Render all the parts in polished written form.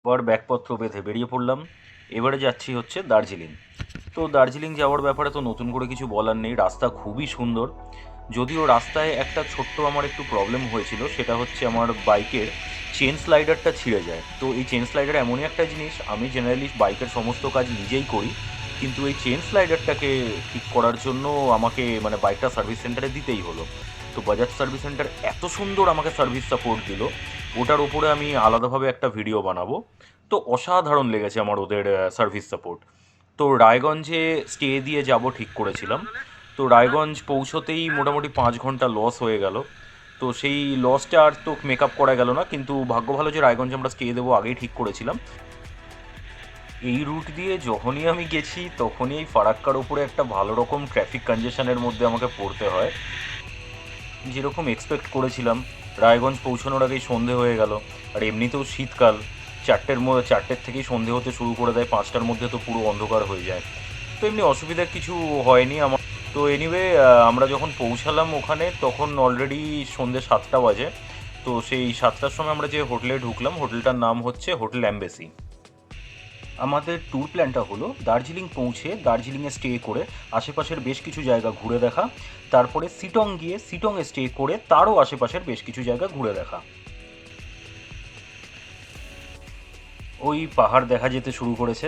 আবার ব্যাগপত্র বেঁধে বেরিয়ে পড়লাম। এবারে যাচ্ছি হচ্ছে দার্জিলিং। তো দার্জিলিং যাওয়ার ব্যাপারে তো নতুন করে কিছু বলার নেই, রাস্তা খুবই সুন্দর। যদিও রাস্তায় একটা ছোট্ট আমার একটু প্রবলেম হয়েছিল, সেটা হচ্ছে আমার বাইকের চেন স্লাইডারটা ছিঁড়ে যায়। তো এই চেন স্লাইডার এমনই একটা জিনিস, আমি জেনারেলি বাইকের সমস্ত কাজ নিজেই করি, কিন্তু এই চেন স্লাইডারটাকে ঠিক করার জন্য আমাকে মানে বাইকটা সার্ভিস সেন্টারে দিতেই হলো। তো বাজাজ সার্ভিস সেন্টার এত সুন্দর আমাকে সার্ভিস সাপোর্ট দিল, ওটার ওপরে আমি আলাদাভাবে একটা ভিডিও বানাবো। তো অসাধারণ লেগেছে আমার ওদের সার্ভিস সাপোর্ট। তো রায়গঞ্জে স্টে দিয়ে যাব ঠিক করেছিলাম। তো রায়গঞ্জ পৌঁছতেই মোটামুটি 5 ঘন্টা লস হয়ে গেল। তো সেই লসটা আর তো মেকআপ করা গেল না, কিন্তু ভাগ্য ভালো যে রায়গঞ্জে আমরা স্টে দেবো আগেই ঠিক করেছিলাম। এই রুট দিয়ে যখনই আমি গেছি তখনই এই ফারাক্কার ওপরে একটা ভালো রকম ট্রাফিক কনজেশনের মধ্যে আমাকে পড়তে হয়। যেরকম এক্সপেক্ট করেছিলাম, রায়গঞ্জ পৌঁছানোর আগেই সন্ধে হয়ে গেল। আর এমনিতেও শীতকাল, 4টের থেকেই সন্ধে হতে শুরু করে দেয়, 5টার মধ্যে তো পুরো অন্ধকার হয়ে যায়। তো এমনি অসুবিধা কিছু হয়নি আমার। তো এনিওয়ে, আমরা যখন পৌঁছালাম ওখানে তখন অলরেডি সন্ধে 7টা বাজে। তো সেই 7টার সময় আমরা যে হোটেলে ঢুকলাম, হোটেলটার নাম হচ্ছে হোটেল অ্যাম্বাসি। আমাদের ট্যুর প্ল্যানটা হলো দার্জিলিং পৌঁছে দার্জিলিংয়ে স্টে করে আশেপাশের বেশ কিছু জায়গা ঘুরে দেখা, তারপরে সিটং গিয়ে সিটংয়ে স্টে করে তারও আশেপাশের বেশ কিছু জায়গা ঘুরে দেখা। ওই পাহাড় দেখা যেতে শুরু করেছে।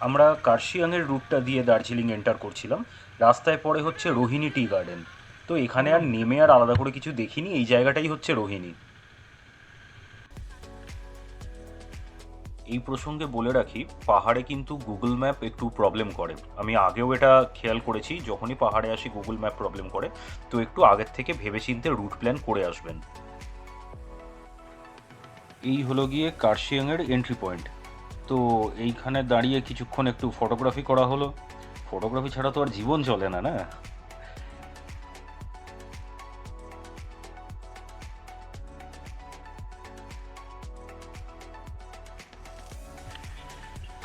আমরা কার্শিয়াংয়ের রুটটা দিয়ে দার্জিলিং এন্টার করছিলাম। রাস্তায় পড়ে হচ্ছে রোহিণী টি গার্ডেন। তো এখানে আর নেমে আর আলাদা করে কিছু দেখিনি, এই জায়গাটাই হচ্ছে রোহিণী। এই প্রসঙ্গে বলে রাখি, পাহাড়ে কিন্তু গুগল ম্যাপ একটু প্রবলেম করে। আমি আগেও এটা খেয়াল করেছি, যখনই পাহাড়ে আসি গুগল ম্যাপ প্রবলেম করে। তো একটু আগের থেকে ভেবেচিন্তে রুট প্ল্যান করে আসবেন। এই হলো গিয়ে কার্শিয়াংয়ের এন্ট্রি পয়েন্ট। তো এইখানে দাঁড়িয়ে কিছুক্ষণ একটু ফটোগ্রাফি করা হলো। ফটোগ্রাফি ছাড়া তো আর জীবন চলে না, না?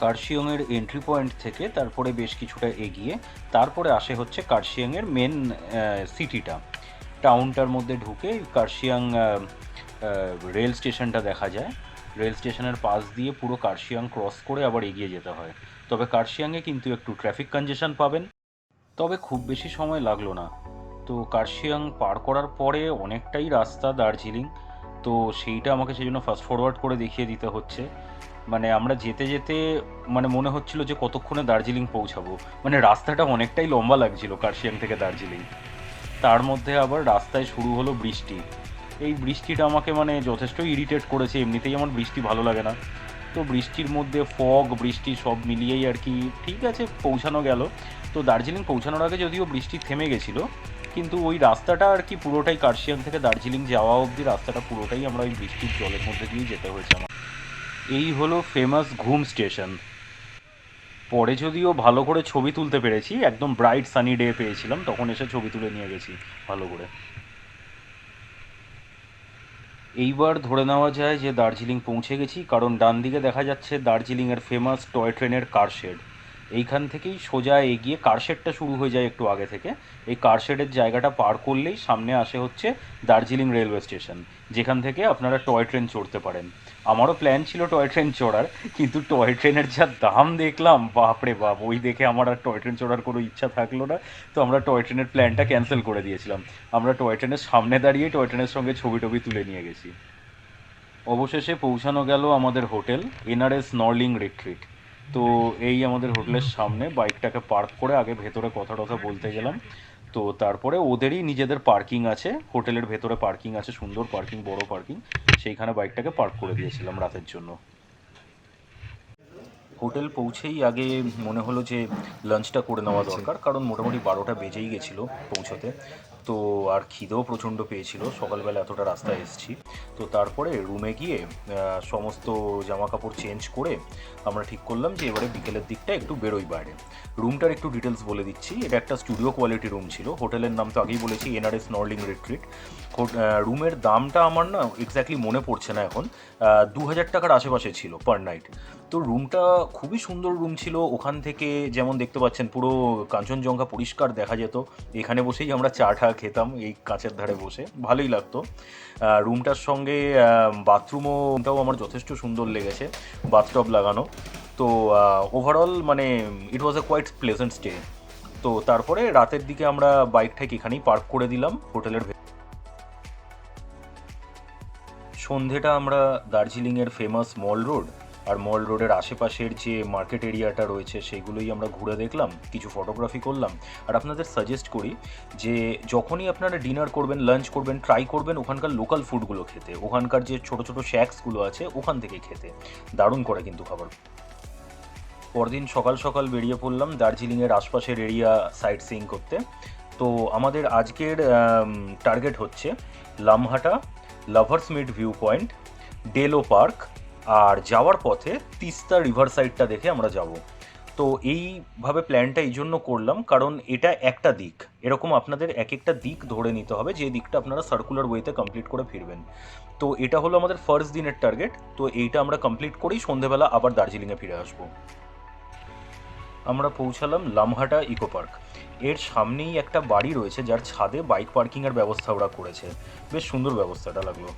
কার্শিয়ংয়ের এন্ট্রি পয়েন্ট থেকে তারপরে বেশ কিছুটা এগিয়ে তারপরে আসে হচ্ছে কার্শিয়াংয়ের মেন সিটিটা। টাউনটার মধ্যে ঢুকে কার্শিয়াং রেল স্টেশনটা দেখা যায়। রেল স্টেশনের পাশ দিয়ে পুরো কার্শিয়াং ক্রস করে আবার এগিয়ে যেতে হয়। তবে কার্শিয়াংয়ে কিন্তু একটু ট্রাফিক কনজেশন পাবেন, তবে খুব বেশি সময় লাগলো না। তো কার্শিয়াং পার করার পরে অনেকটাই রাস্তা দার্জিলিং। তো সেইটা আমাকে সেই জন্য ফাস্ট ফরওয়ার্ড করে দেখিয়ে দিতে হচ্ছে। মানে আমরা যেতে যেতে মানে মনে হচ্ছিল যে কতক্ষণে দার্জিলিং পৌঁছাবো। মানে রাস্তাটা অনেকটাই লম্বা লাগছিল কার্শিয়াং থেকে দার্জিলিং। তার মধ্যে আবার রাস্তায় শুরু হলো বৃষ্টি। এই বৃষ্টিটা আমাকে মানে যথেষ্ট ইরিটেট করেছে, এমনিতেই আমার বৃষ্টি ভালো লাগে না। তো বৃষ্টির মধ্যে ফগ বৃষ্টি সব মিলিয়েই আর কি ঠিক আছে পৌঁছানো গেল। তো দার্জিলিং পৌঁছানোর আগে যদিও বৃষ্টি থেমে গেছিলো, কিন্তু ওই রাস্তাটা আর কি পুরোটাই কার্শিয়াং থেকে দার্জিলিং যাওয়া অবধি রাস্তাটা পুরোটাই আমরা ওই বৃষ্টির জলের মধ্যে দিয়েই যেতে হয়েছে আমার। এই হলো ফেমাস ঘুম স্টেশন। পরে যদিও ভালো করে ছবি তুলতে পেরেছি, একদম ব্রাইট সানি ডে পেয়েছিলাম, তখন এসে ছবি তুলে নিয়ে গেছি ভালো করে। এইবার ধরে নেওয়া যায় যে দার্জিলিং পৌঁছে গেছি, কারণ ডান দিকে দেখা যাচ্ছে দার্জিলিংয়ের ফেমাস টয় ট্রেনের কারশেড। এইখান থেকেই সোজা এগিয়ে কারশেডটা শুরু হয়ে যায় একটু আগে থেকে। এই কারশেডের জায়গাটা পার করলেই সামনে আসে হচ্ছে দার্জিলিং রেলওয়ে স্টেশন, যেখান থেকে আপনারা টয় ট্রেন চড়তে পারেন। আমারও প্ল্যান ছিল টয় ট্রেন চড়ার, কিন্তু টয় ট্রেনের যা দাম দেখলাম, বাপরে বাপ, ওই দেখে আমার আর টয় ট্রেন চড়ার কোনো ইচ্ছা থাকলো না। তো আমরা টয় ট্রেনের প্ল্যানটা ক্যান্সেল করে দিয়েছিলাম। আমরা টয় ট্রেনের সামনে দাঁড়িয়ে টয় ট্রেনের সঙ্গে ছবি টবি তুলে নিয়ে গেছি। অবশেষে পৌঁছানো গেল আমাদের হোটেল এনআরএস নর্লিং রিট্রিট। তো এই আমাদের হোটেলের সামনে বাইকটাকে পার্ক করে আগে ভেতরে কথা টথা বলতে গেলাম। তো তারপরে ওদেরই নিজেদের পার্কিং আছে, হোটেলের ভেতরে পার্কিং আছে, সুন্দর পার্কিং, বড় পার্কিং। সেইখানে বাইকটাকে পার্ক করে দিয়েছিলাম রাতের জন্য। হোটেল পৌঁছেই আগে মনে হলো যে লাঞ্চটা করে নেওয়া দরকার, কারণ মোটামুটি 12টা বেজেই গেছিলো পৌঁছতে। তো আর খিদেও প্রচণ্ড পেয়েছিল, সকালবেলা এতটা রাস্তায় এসেছি। তো তারপরে রুমে গিয়ে সমস্ত জামা কাপড় চেঞ্জ করে আমরা ঠিক করলাম যে এবারে বিকেলের দিকটা একটু বেরোই বাইরে। রুমটার একটু ডিটেলস বলে দিচ্ছি। এটা একটা স্টুডিও কোয়ালিটি রুম ছিল। হোটেলের নাম তো আগেই বলেছি, এনআরএস নর্লিং রিট্রিট। রুমের দামটা আমার না এক্স্যাক্টলি মনে পড়ছে না এখন, 2000 টাকার আশেপাশে ছিল পার নাইট। তো রুমটা খুবই সুন্দর রুম ছিল। ওখান থেকে যেমন দেখতে পাচ্ছেন পুরো কাঞ্চনজঙ্ঘা পরিষ্কার দেখা যেত। এখানে বসেই আমরা চা টা খেতাম এই কাঁচের ধারে বসে, ভালোই লাগতো। রুমটার সঙ্গে বাথরুমটাও আমার যথেষ্ট সুন্দর লেগেছে, বাথটব লাগানো। তো ওভারঅল মানে ইট ওয়াজ এ কোয়াইট প্লেজেন্ট স্টে। তো তারপরে রাতের দিকে আমরা বাইকটাকে এখানেই পার্ক করে দিলাম হোটেলের। সন্ধেটা আমরা দার্জিলিংয়ের ফেমাস মল রোড আর মল রোডের আশেপাশের যে মার্কেট এরিয়াটা রয়েছে সেগুলোই আমরা ঘুরে দেখলাম, কিছু ফটোগ্রাফি করলাম। আর আপনাদের সাজেস্ট করি যে যখনই আপনারা ডিনার করবেন, লাঞ্চ করবেন, ট্রাই করবেন ওখানকার লোকাল ফুডগুলো খেতে, ওখানকার যে ছোটো ছোটো শ্যাক্সগুলো আছে ওখান থেকে খেতে, দারুণ করে কিন্তু খাবার। পরদিন সকাল সকাল বেরিয়ে পড়লাম দার্জিলিংয়ের আশপাশের এরিয়া সাইট সিইং করতে। তো আমাদের আজকের টার্গেট হচ্ছে Lamahata, lovers meet view point, Delo park, আর যাওয়ার পথে তিস্তা রিভার সাইডটা দেখে আমরা যাব। তো এইভাবে প্ল্যানটা এই জন্য করলাম কারণ এটা একটা দিক, এরকম আপনাদের এক একটা দিক ধরে নিতে হবে যে দিকটা আপনারা সার্কুলার ওয়েতে কমপ্লিট করে ফিরবেন। তো এটা হলো আমাদের ফার্স্ট দিনের টার্গেট। তো এইটা আমরা কমপ্লিট করেই সন্ধেবেলা আবার দার্জিলিংয়ে ফিরে আসবো। আমরা পৌঁছালাম লামহাটা ইকো পার্ক। এর সামনেই একটা বাড়ি রয়েছে যার ছাদে বাইক পার্কিংয়ের ব্যবস্থা ওরা করেছে, বেশ সুন্দর ব্যবস্থাটা লাগলো।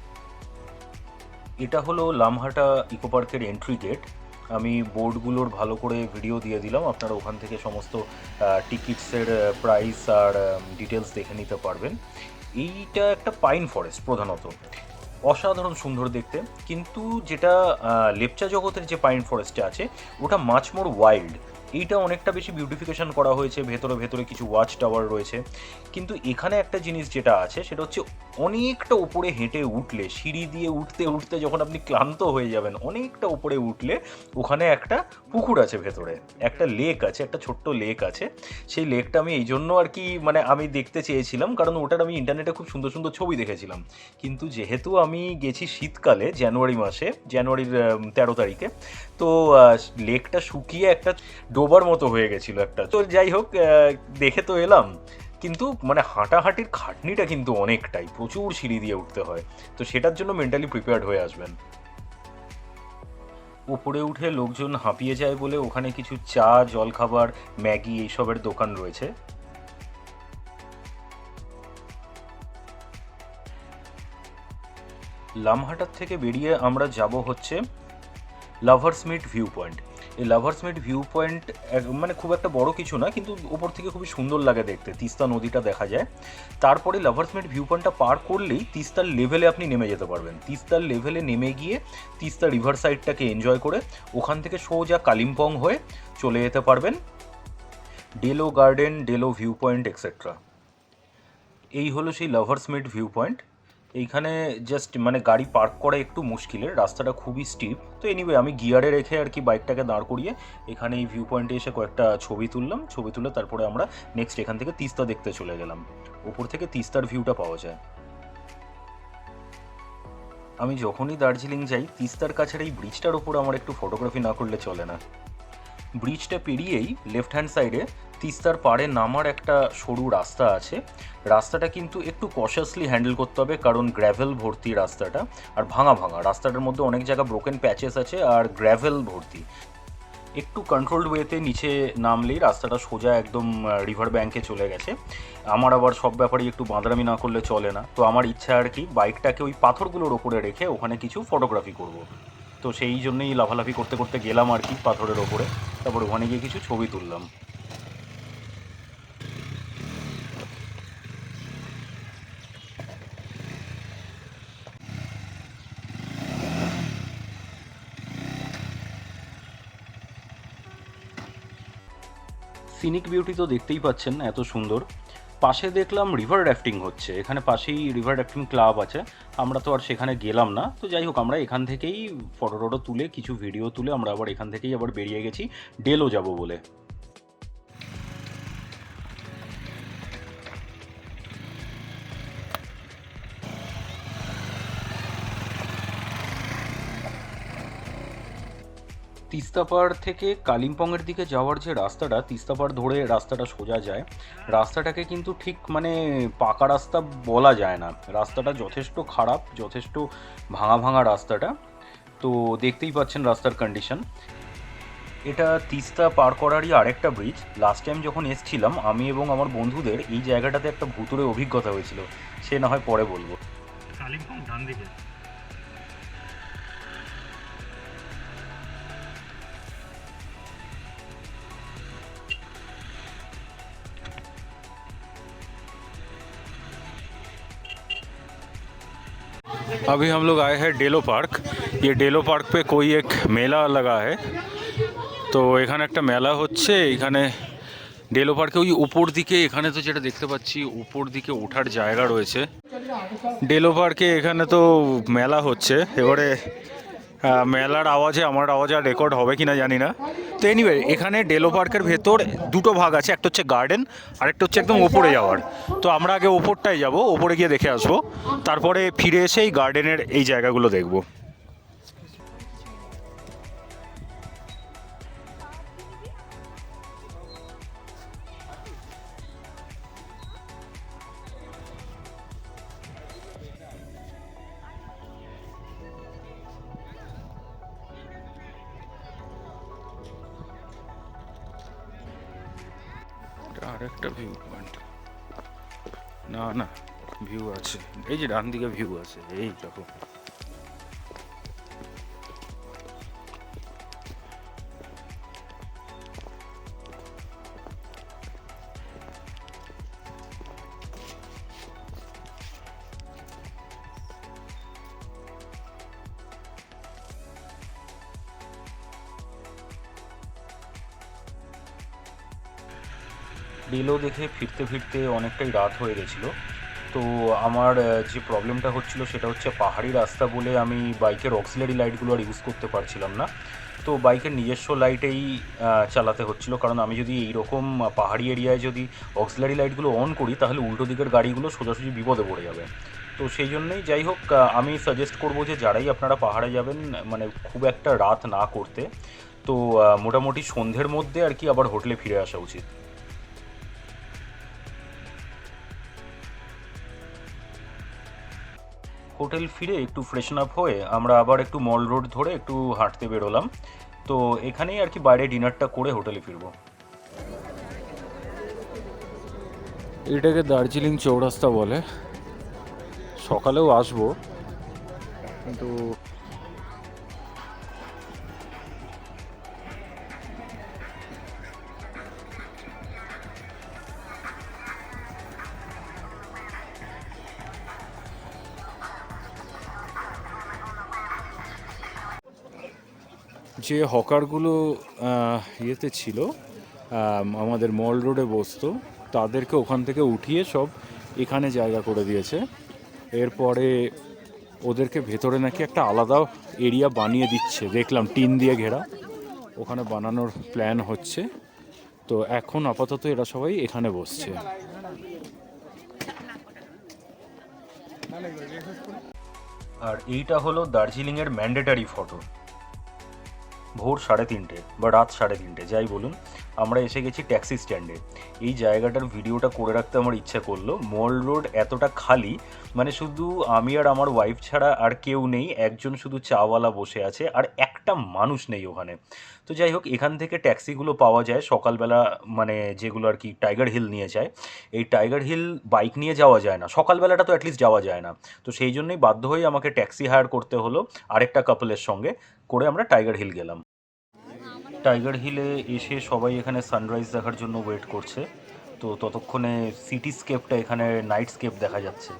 এটা হলো লামহাটা ইকো পার্কের এন্ট্রি গেট। আমি বোর্ডগুলোর ভালো করে ভিডিও দিয়ে দিলাম, আপনারা ওখান থেকে সমস্ত টিকিটসের প্রাইস আর ডিটেলস দেখে নিতে পারবেন। এইটা একটা পাইন ফরেস্ট প্রধানত, অসাধারণ সুন্দর দেখতে। কিন্তু যেটা লেপচা জগতের যে পাইন ফরেস্টে আছে ওটা মাচ মোর ওয়াইল্ড। এইটা অনেকটা বেশি বিউটিফিকেশন করা হয়েছে, ভেতরে ভেতরে কিছু ওয়াচ টাওয়ার রয়েছে। কিন্তু এখানে একটা জিনিস যেটা আছে সেটা হচ্ছে অনেকটা উপরে হেঁটে উঠলে, সিঁড়ি দিয়ে উঠতে উঠতে যখন আপনি ক্লান্ত হয়ে যাবেন, অনেকটা উপরে উঠলে ওখানে একটা পুকুর আছে, ভেতরে একটা লেক আছে, একটা ছোট্ট লেক আছে। সেই লেকটা আমি এই জন্য আর কি মানে আমি দেখতে চেয়েছিলাম কারণ ওটার আমি ইন্টারনেটে খুব সুন্দর সুন্দর ছবি দেখেছিলাম। কিন্তু যেহেতু আমি গেছি শীতকালে, জানুয়ারি মাসে, জানুয়ারির 13 তারিখে, তো লেকটা শুকিয়ে একটা ডোবার মতো হয়ে গেছিলো একটা। তো যাই হোক, দেখে তো এলাম, কিন্তু মানে হাঁটাহাঁটির খাটনিটা কিন্তু অনেকটাই, প্রচুর সিঁড়ি দিয়ে উঠতে হয়। তো সেটার জন্য মেন্টালি প্রিপেয়ার্ড হয়ে আসবেন। উপরে উঠে লোকজন হাঁপিয়ে যায় বলে ওখানে কিছু চা, জলখাবার, ম্যাগি এইসবের দোকান রয়েছে। লামহাটার থেকে বেরিয়ে আমরা যাব হচ্ছে লাভার্স মিট ভিউ পয়েন্ট। এই লাভার্স মিট ভিউ পয়েন্ট মানে খুব একটা বড় কিছু না, কিন্তু ওপর থেকে খুবই সুন্দর লাগে দেখতে, তিস্তা নদীটা দেখা যায়। তারপরে লাভার্স মিট ভিউ পয়েন্টটা পার করলেই তিস্তার লেভেলে আপনি নেমে যেতে পারবেন। তিস্তার লেভেলে নেমে গিয়ে তিস্তা রিভার সাইডটাকে এনজয় করে ওখান থেকে সোজা কালিম্পং হয়ে চলে যেতে পারবেন Delo garden, Delo view point etcetera. এই হলো সেই লাভার্স মিট ভিউ পয়েন্ট। এইখানে জাস্ট মানে গাড়ি পার্ক করা একটু মুশকিলের, রাস্তাটা খুবই স্টিপ। তো এনিওয়ে আমি গিয়ারে রেখে আর কি বাইকটাকে দাঁড় করিয়ে এখানে এই ভিউ পয়েন্টে এসে কয়েকটা ছবি তুললাম। ছবি তুলে তারপরে আমরা নেক্সট এখান থেকে তিস্তা দেখতে চলে গেলাম। ওপর থেকে তিস্তার ভিউটা পাওয়া যায়। আমি যখনই দার্জিলিং যাই তিস্তার কাছের এই ব্রিজটার ওপর আমার একটু ফটোগ্রাফি না করলে চলে না। ব্রিজটা পেরিয়েই লেফট হ্যান্ড সাইডে তিস্তার পাড়ে নামার একটা সরু রাস্তা আছে। রাস্তাটা কিন্তু একটু কশাসলি হ্যান্ডেল করতে হবে কারণ গ্র্যাভেল ভর্তি রাস্তাটা, আর ভাঙা ভাঙা রাস্তাটার মধ্যে অনেক জায়গা ব্রোকেন প্যাচেস আছে আর গ্র্যাভেল ভর্তি। একটু কন্ট্রোলড ওয়েতে নিচে নামলেই রাস্তাটা সোজা একদম রিভার ব্যাঙ্কে চলে গেছে। আমার আবার সব ব্যাপারেই একটু বাঁদরামি না করলে চলে না, তো আমার ইচ্ছা আর কি বাইকটাকে ওই পাথরগুলোর ওপরে রেখে ওখানে কিছু ফটোগ্রাফি করব। তো সেই জন্যই লাফালাফি করতে করতে গেলাম আর কি পাথরের ওপরে, তারপর ওখানে গিয়ে কিছু ছবি তুললাম। সিনিক বিউটি তো দেখতেই পাচ্ছেন এত সুন্দর। পাশে দেখলাম রিভার র্যাফটিং হচ্ছে, এখানে পাশেই রিভার র্যাফটিং ক্লাব আছে। আমরা তো আর সেখানে গেলাম না, তো যাই হোক আমরা এখান থেকেই ফটো টটো তুলে কিছু ভিডিও তুলে আমরা আবার এখান থেকেই আবার বেরিয়ে গেছি ডেলো যাব বলে। তিস্তাপাড় থেকে কালিম্পংয়ের দিকে যাওয়ার যে রাস্তাটা, তিস্তাপাড় ধরে রাস্তাটা সোজা যায়, রাস্তাটাকে কিন্তু ঠিক মানে পাকা রাস্তা বলা যায় না, রাস্তাটা যথেষ্ট খারাপ, যথেষ্ট ভাঙা ভাঙা রাস্তাটা। তো দেখতেই পাচ্ছেন রাস্তার কন্ডিশন। এটা তিস্তা পার করারই আরেকটা ব্রিজ। লাস্ট টাইম যখন এসছিলাম আমি এবং আমার বন্ধুদের এই জায়গাটাতে একটা ভুতুড়ে অভিজ্ঞতা হয়েছিল, সে না হয় পরে বলবো। কালিম্পং ডান দিকে। अभी हम लोग आए हैं डेलो पार्क। ये डेलो पार्क पे कोई एक मेला लगा है, তো এখানে একটা মেলা হচ্ছে। এখানে ডেলো পার্কে ওই উপর দিকে, এখানে তো যেটা দেখতে পাচ্ছি উপর দিকে ওঠার জায়গা রয়েছে ডেলো পার্কে। এখানে তো মেলা হচ্ছে এবারে। মেলার আওয়াজে আমার আওয়াজ আর রেকর্ড হবে কিনা জানি না। তো এনিওয়ে, এখানে ডেলো পার্কের ভেতর দুটো ভাগ আছে, একটা হচ্ছে গার্ডেন আর একটা হচ্ছে একদম ওপরে যাওয়ার। তো আমরা আগে ওপরটায় যাব, ওপরে গিয়ে দেখে আসবো, তারপরে ফিরে এসে এই গার্ডেনের এই জায়গাগুলো দেখবো। আরেকটা ভিউ পয়েন্ট, না না ভিউ আছে, এই যে ডান দিকে ভিউ আছে, এই দেখো। ডেলো দেখে ফিরতে ফিরতে অনেকটাই রাত হয়ে গেছিলো। তো আমার যে প্রবলেমটা হচ্ছিল সেটা হচ্ছে পাহাড়ি রাস্তা বলে আমি বাইকের অক্সিলারি লাইটগুলো আর ইউজ করতে পারছিলাম না। তো বাইকের নিজস্ব লাইটেই চালাতে হচ্ছিলো, কারণ আমি যদি এইরকম পাহাড়ি এরিয়ায় যদি অক্সিলারি লাইটগুলো অন করি তাহলে উল্টো দিকের গাড়িগুলো সোজাসুজি বিপদে পড়ে যাবে। তো সেই জন্যই, যাই হোক, আমি সাজেস্ট করবো যে যারাই আপনারা পাহাড়ে যাবেন মানে খুব একটা রাত না করতে। তো মোটামুটি সন্ধ্যের মধ্যে আর কি আবার হোটেলে ফিরে আসা উচিত। হোটেল ফিরে একটু ফ্রেশন আপ হয়ে আমরা আবার একটু মল রোড ধরে একটু হাঁটতে বেরোলাম। তো এখানেই আর কি বাইরে ডিনারটা করে হোটেলে ফিরবো। এটাকে দার্জিলিং চৌরাস্তা বলে। সকালেও আসবো কিন্তু যে হকারগুলো ইয়েতে ছিল, আমাদের মল রোডে বসতো, তাদেরকে ওখান থেকে উঠিয়ে সব এখানে জায়গা করে দিয়েছে। এরপরে ওদেরকে ভেতরে নাকি একটা আলাদা এরিয়া বানিয়ে দিচ্ছে, দেখলাম টিন দিয়ে ঘেরা, ওখানে বানানোর প্ল্যান হচ্ছে। তো এখন আপাতত এরা সবাই এখানে বসছে। আর এইটা হলো দার্জিলিংয়ের ম্যান্ডেটারি ফটো। ভোর 3:30 বা রাত 3:30 যাই বলুন, আমরা এসে গেছি ট্যাক্সি স্ট্যান্ডে। এই জায়গাটার ভিডিওটা করে রাখতে আমার ইচ্ছা করলো। মল রোড এতটা খালি, মানে শুধু আমি আর আমার ওয়াইফ ছাড়া আর কেউ নেই, একজন শুধু চাওয়ালা বসে আছে আর একটা মানুষ নেই ওখানে। তো যাই হোক, এখান থেকে ট্যাক্সিগুলো পাওয়া যায় সকালবেলা, মানে যেগুলো আর কি টাইগার হিল নিয়ে যায়। এই টাইগার হিল বাইক নিয়ে যাওয়া যায় না, সকালবেলাটা তো অ্যাটলিস্ট যাওয়া যায় না। তো সেই জন্যই বাধ্য হয়ে আমাকে ট্যাক্সি হায়ার করতে হলো আরেকটা কাপলের সঙ্গে, করে আমরা টাইগার হিল গেলাম। টাইগার হিলে এসে সবাই এখানে সানরাইজ দেখার জন্য ওয়েট করছে। তো ততক্ষণে সিটিস্কেপটা, এখানে নাইটস্কেপ দেখা যাচ্ছে।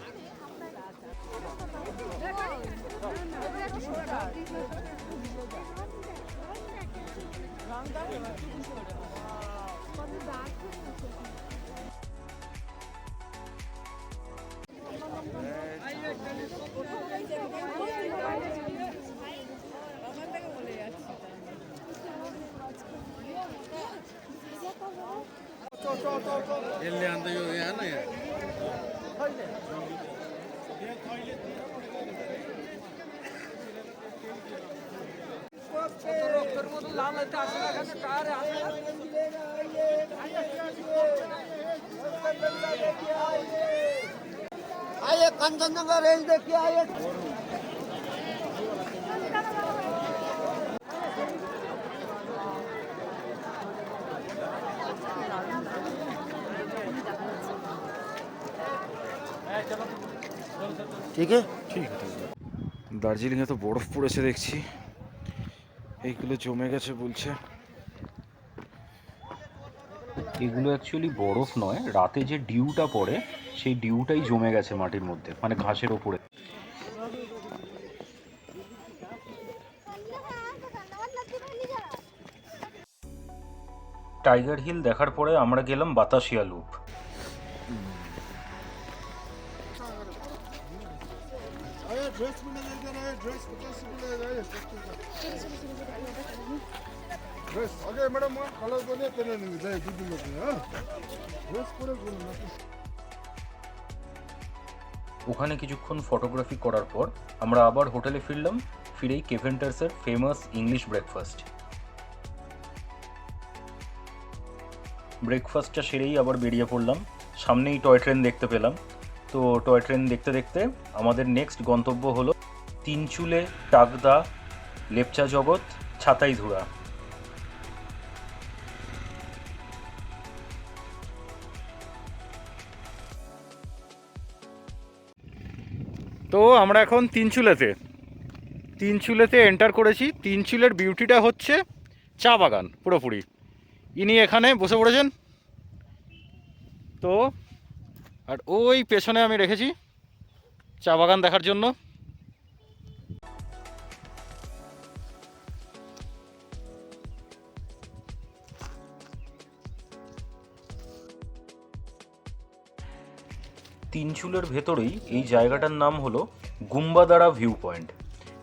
आइए कंचनजंगा रेंज देखिए आइए। ठीक है। ঠিক আছে। দার্জিলিংয়ে তো বরফ পড়েছে দেখছি, এইগুলো জমে গেছে বলছে। এগুলো অ্যাকচুয়ালি বরফ নয়, রাতে যে ডিউটা পড়ে সেই ডিউটাই জমে গেছে মাটির মধ্যে, মানে ঘাসের ওপরে। টাইগার হিল দেখার পরে আমরা গেলাম বাতাসিয়া লুপ। ड्रेस में लेकर आए, ड्रेस 50 रुपये ले आए, ड्रेस आगे मैडम कलर बोले तेरे नहीं जाए दूध लोग हां ड्रेस पूरे बोलो ना। ওখানে কিছুক্ষণ ফটোগ্রাফি করার পর আমরা আবার হোটেলে ফিরলাম, ফিরেই কেভেন্টার্সের ফেমাস ইংলিশ ব্রেকফাস্টটা সেরেই আবার বেরিয়ে পড়লাম। সামনেই টয় ট্রেন দেখতে পেলাম। তো টয় ট্রেন দেখতে দেখতে আমাদের নেক্সট গন্তব্য হলো তিনচুলে, টাকদা, লেপচা জগৎ, ছাতাইধুরা। তো আমরা এখন তিনচুলেতে এন্টার করেছি। তিনচুলের বিউটিটা হচ্ছে চা বাগান পুরোপুরি। ইনি এখানে বসে পড়েছেন। তো আর ওই পেছনে আমি রেখেছি চা বাগান দেখার জন্য। তিনচুলের ভেতরেই এই জায়গাটার নাম হলো গুম্বাদারা ভিউ পয়েন্ট।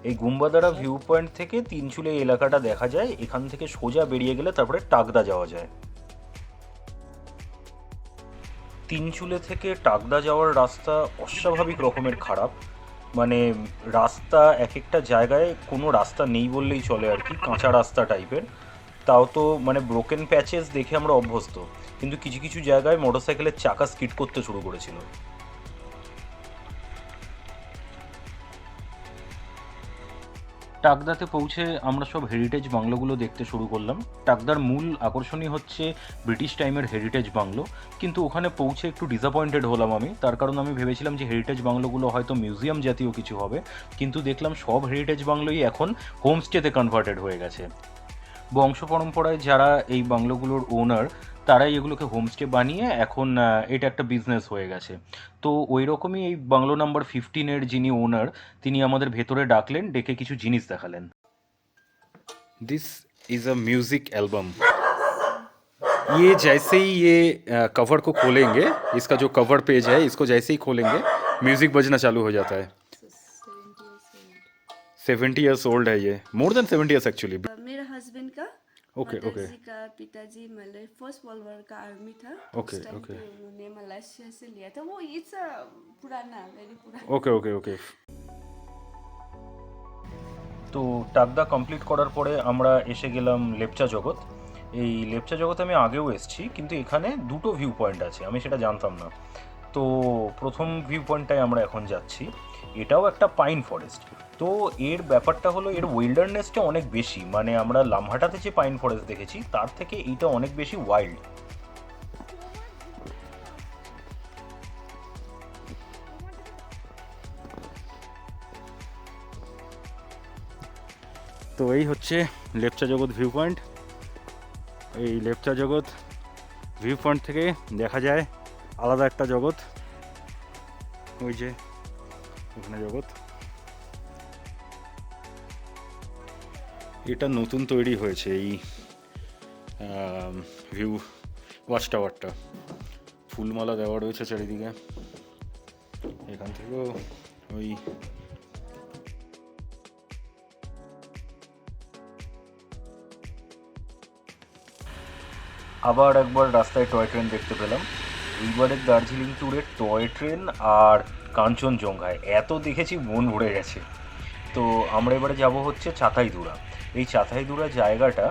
এই গুম্বাদারা ভিউ পয়েন্ট থেকে তিনচুলে এই এলাকাটা দেখা যায়। এখান থেকে সোজা বেরিয়ে গেলে তারপরে টাকদা যাওয়া যায়। তিনচুলে থেকে টাকদা যাওয়ার রাস্তা অস্বাভাবিক রকমের খারাপ। মানে রাস্তা এক একটা জায়গায় কোনো রাস্তা নেই বললেই চলে আর কি, কাঁচা রাস্তা টাইপের। তাও তো মানে ব্রোকেন প্যাচেস দেখে আমরা অভ্যস্ত, কিন্তু কিছু কিছু জায়গায় মোটরসাইকেলের চাকা স্কিড করতে শুরু করেছিল। টাকদাতে পৌঁছে আমরা সব হেরিটেজ বাংলোগুলো দেখতে শুরু করলাম। টাকদার মূল আকর্ষণই হচ্ছে ব্রিটিশ টাইমের হেরিটেজ বাংলো, কিন্তু ওখানে পৌঁছে একটু ডিসঅ্যাপয়েন্টেড হলাম আমি। তার কারণ আমি ভেবেছিলাম যে হেরিটেজ বাংলোগুলো হয়তো মিউজিয়াম জাতীয় কিছু হবে, কিন্তু দেখলাম সব হেরিটেজ বাংলোই এখন হোমস্টেতে কনভার্টেড হয়ে গেছে। বংশ পরম্পরায় যারা এই বাংলোগুলোর ওনার, তারাই এগুলোকে হোমস্টে বানিয়ে এখন এটা একটা বিজনেস হয়ে গেছে। তো ওই রকমই এই বাংলো নাম্বার 15-এর যিনি ওনার, তিনি আমাদের ভেতরে ডাকলেন, ডেকে কিছু জিনিস দেখালেন। This is a music album. ये जैसे ही ये कवर को खोलेंगे, इसका जो कवर पेज है, इसको जैसे ही खोलेंगे म्यूज़िक बजना चालू हो जाता है। 70 ईयर्स ओल्ड है ये, मोर देन 70 ईयर्स एक्चुअली। मेरे हस्बैंड का ओके ओके माताजी का पिताजी मतलब फर्स्ट वर्ल्ड वॉर का आर्मी था। ओके, उस टाइम ओके। पे उन्होंने मलेशिया से लिया था वो। इट्स पुराना, वेरी पुराना। Okay okay okay. তো টাকদা কমপ্লিট করার পরে আমরা এসে গেলাম লেপচা জগৎ। এই লেপচা জগতে আমি আগেও এসেছি, কিন্তু এখানে দুটো ভিউ পয়েন্ট আছে, আমি সেটা জানতাম না। তো প্রথম ভিউ পয়েন্টটায় আমরা এখন যাচ্ছি। এটাও একটা পাইন ফরেস্ট। তো এর ব্যাপারটা হলো এর ওয়াইল্ডারনেসটা অনেক বেশি, মানে আমরা লামহাটাতে যে পাইন ফরেস্ট দেখেছি তার থেকে এইটা অনেক বেশি ওয়াইল্ড। তো এই হচ্ছে লেপচা জগৎ ভিউ পয়েন্ট। এই লেপচা জগৎ ভিউ পয়েন্ট থেকে দেখা যায় আলাদা একটা জগৎ, ওই যে ওখানে জগৎ। এটা নতুন তৈরি হয়েছে এই ভিউ ওয়াচ টাওয়ারটা। ফুলমালা দেওয়া রয়েছে চারিদিকে। এখান থেকেও ওই আবার একবার রাস্তায় টয় ট্রেন দেখতে পেলাম। এইবারের দার্জিলিং ট্যুরের টয় ট্রেন আর কাঞ্চনজঙ্ঘায় এত দেখেছি মন ভরে গেছে। তো আমরা এবারে যাব হচ্ছে ছাতাইধুরা। এই ছাতাইধুরা জায়গাটা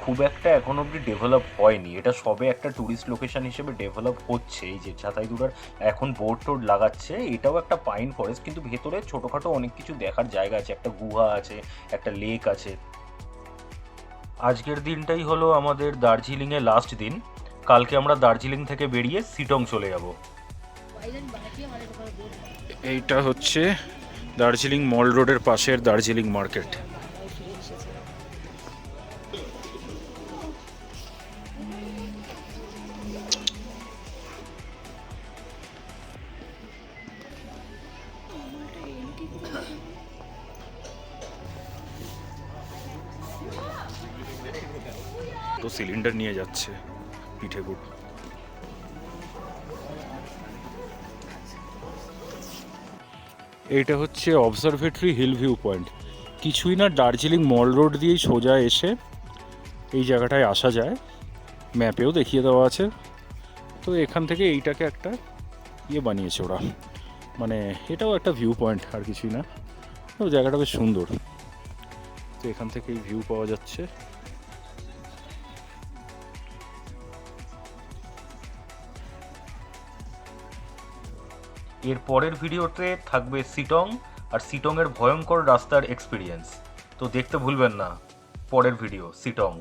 খুব একটা এখন অবধি ডেভেলপ হয়নি, এটা সবে একটা ট্যুরিস্ট লোকেশন হিসেবে ডেভেলপ হচ্ছে। এই যে ছাতাইধুরার এখন বোর্ড টোড লাগাচ্ছে। এটাও একটা পাইন ফরেস্ট, কিন্তু ভেতরে ছোটোখাটো অনেক কিছু দেখার জায়গা আছে, একটা গুহা আছে, একটা লেক আছে। আজকের দিনটাই হলো আমাদের দার্জিলিংয়ে লাস্ট দিন। কালকে আমরা দার্জিলিং থেকে বেরিয়ে সিটং চলে যাব। এইটা হচ্ছে দার্জিলিং মল রোডের পাশের দার্জিলিং মার্কেট। তো সিলিন্ডার নিয়ে যাচ্ছে পিঠে গুড়। এইটা হচ্ছে অবজারভেটরি হিল ভিউ পয়েন্ট। কিছুই না, দার্জিলিং মল রোড দিয়েই সোজা এসে এই জায়গাটায় আসা যায়, ম্যাপেও দেখিয়ে দেওয়া আছে। তো এখান থেকে এইটাকে একটা ইয়ে বানিয়েছে ওরা, মানে এটাও একটা ভিউ পয়েন্ট, আর কিছুই না। তো জায়গাটা বেশ সুন্দর। তো এখান থেকে এই ভিউ পাওয়া যাচ্ছে। এর পরের ভিডিওতে থাকবে সিটং আর সিটংয়ের ভয়ঙ্কর রাস্তার এক্সপিরিয়েন্স। তো দেখতে ভুলবেন না পরের ভিডিও সিটং।